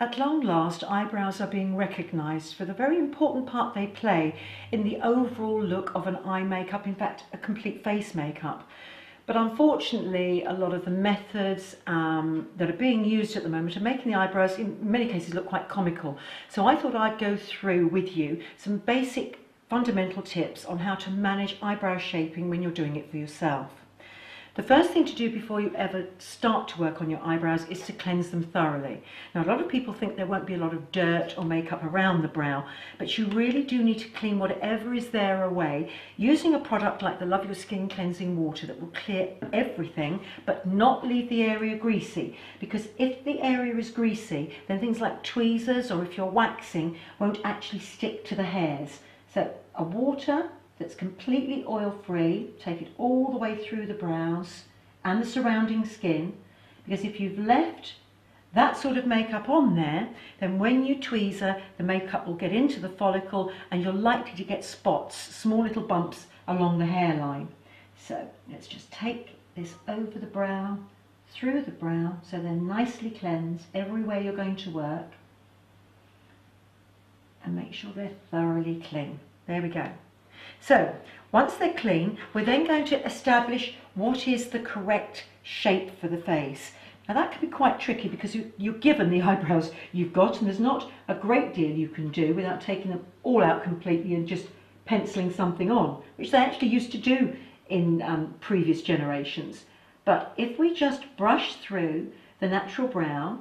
At long last, eyebrows are being recognised for the very important part they play in the overall look of an eye makeup, in fact a complete face makeup. But unfortunately, a lot of the methods that are being used at the moment are making the eyebrows in many cases look quite comical. So I thought I'd go through with you some basic fundamental tips on how to manage eyebrow shaping when you're doing it for yourself. The first thing to do before you ever start to work on your eyebrows is to cleanse them thoroughly. Now, a lot of people think there won't be a lot of dirt or makeup around the brow, but you really do need to clean whatever is there away using a product like the Love Your Skin Cleansing Water that will clear everything but not leave the area greasy. Because if the area is greasy, then things like tweezers or if you're waxing won't actually stick to the hairs. So a water that's completely oil-free, take it all the way through the brows and the surrounding skin, because if you've left that sort of makeup on there, then when you tweezer, the makeup will get into the follicle and you're likely to get spots, small little bumps along the hairline. So let's just take this over the brow, through the brow, so they're nicely cleansed everywhere you're going to work, and make sure they're thoroughly clean. There we go. So once they're clean, we're then going to establish what is the correct shape for the face. Now that can be quite tricky because you're given the eyebrows you've got, and there's not a great deal you can do without taking them all out completely and just penciling something on, which they actually used to do in previous generations. But if we just brush through the natural brow,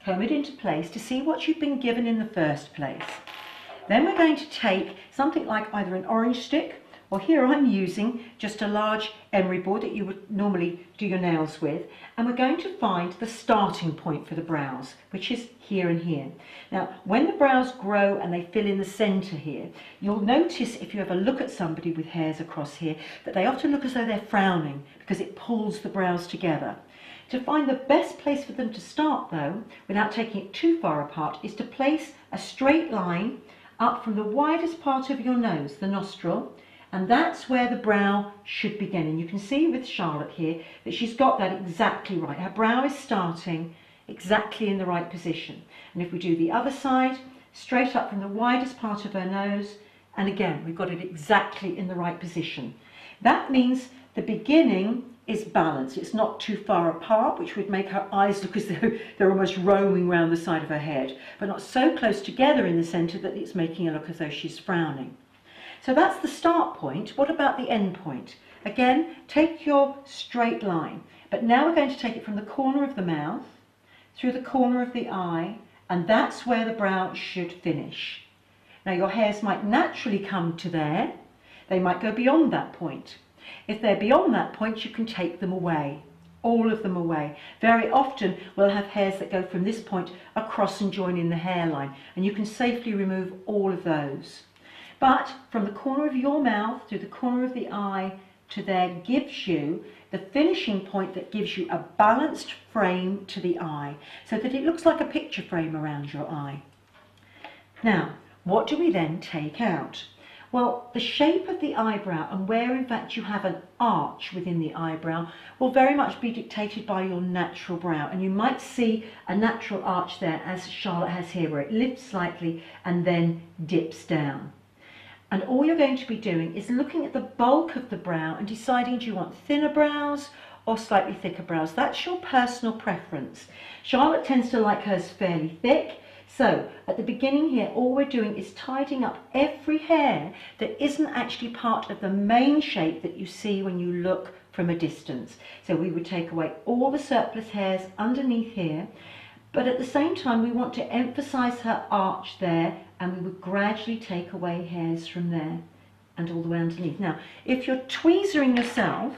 comb it into place to see what you've been given in the first place. Then we're going to take something like either an orange stick, or here I'm using just a large emery board that you would normally do your nails with, and we're going to find the starting point for the brows, which is here and here. Now, when the brows grow and they fill in the centre here, you'll notice if you ever look at somebody with hairs across here, that they often look as though they're frowning because it pulls the brows together. To find the best place for them to start though, without taking it too far apart, is to place a straight line up from the widest part of your nose, the nostril, and that's where the brow should begin. And you can see with Charlotte here that she's got that exactly right. Her brow is starting exactly in the right position. And if we do the other side, straight up from the widest part of her nose, and again, we've got it exactly in the right position. That means the beginning is balanced. It's not too far apart, which would make her eyes look as though they're almost roaming around the side of her head, but not so close together in the centre that it's making her look as though she's frowning. So that's the start point. What about the end point? Again, take your straight line, but now we're going to take it from the corner of the mouth, through the corner of the eye, and that's where the brow should finish. Now your hairs might naturally come to there. They might go beyond that point. If they're beyond that point, you can take them away, all of them away. Very often we'll have hairs that go from this point across and join in the hairline, and you can safely remove all of those. But from the corner of your mouth through the corner of the eye to there gives you the finishing point that gives you a balanced frame to the eye, so that it looks like a picture frame around your eye. Now, what do we then take out? Well, the shape of the eyebrow and where in fact you have an arch within the eyebrow will very much be dictated by your natural brow, and you might see a natural arch there as Charlotte has here, where it lifts slightly and then dips down. And all you're going to be doing is looking at the bulk of the brow and deciding, do you want thinner brows or slightly thicker brows? That's your personal preference. Charlotte tends to like hers fairly thick. So at the beginning here, all we're doing is tidying up every hair that isn't actually part of the main shape that you see when you look from a distance. So we would take away all the surplus hairs underneath here, but at the same time we want to emphasize her arch there, and we would gradually take away hairs from there and all the way underneath. Now, if you're tweezering yourself,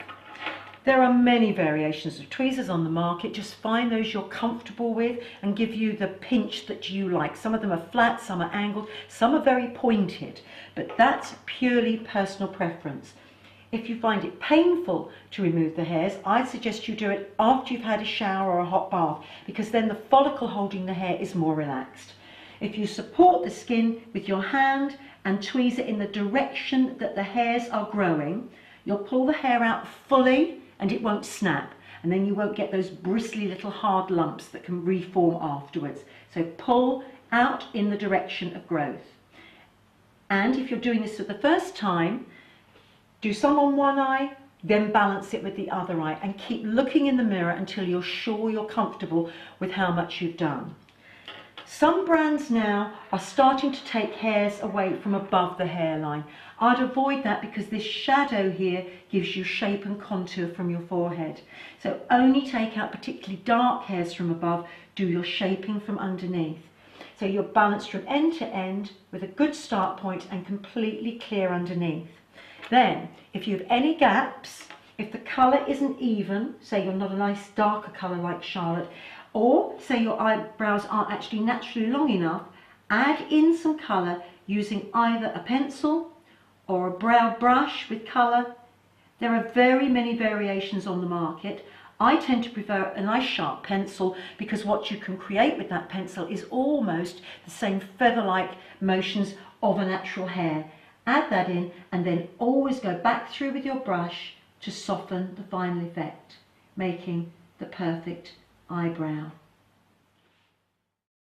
there are many variations of tweezers on the market. Just find those you're comfortable with and give you the pinch that you like. Some of them are flat, some are angled, some are very pointed, but that's purely personal preference. If you find it painful to remove the hairs, I'd suggest you do it after you've had a shower or a hot bath, because then the follicle holding the hair is more relaxed. If you support the skin with your hand and tweeze it in the direction that the hairs are growing, you'll pull the hair out fully and it won't snap. and then you won't get those bristly little hard lumps that can reform afterwards. So pull out in the direction of growth. And if you're doing this for the first time, do some on one eye, then balance it with the other eye, and keep looking in the mirror until you're sure you're comfortable with how much you've done. Some brands now are starting to take hairs away from above the hairline. I'd avoid that because this shadow here gives you shape and contour from your forehead. So only take out particularly dark hairs from above, do your shaping from underneath. So you're balanced from end to end with a good start point and completely clear underneath. Then, if you have any gaps, if the colour isn't even, say you're not a nice darker colour like Charlotte, or say your eyebrows aren't actually naturally long enough, add in some colour using either a pencil or a brow brush with colour. There are very many variations on the market. I tend to prefer a nice sharp pencil because what you can create with that pencil is almost the same feather-like motions of a natural hair. Add that in and then always go back through with your brush to soften the final effect, making the perfect eyebrow.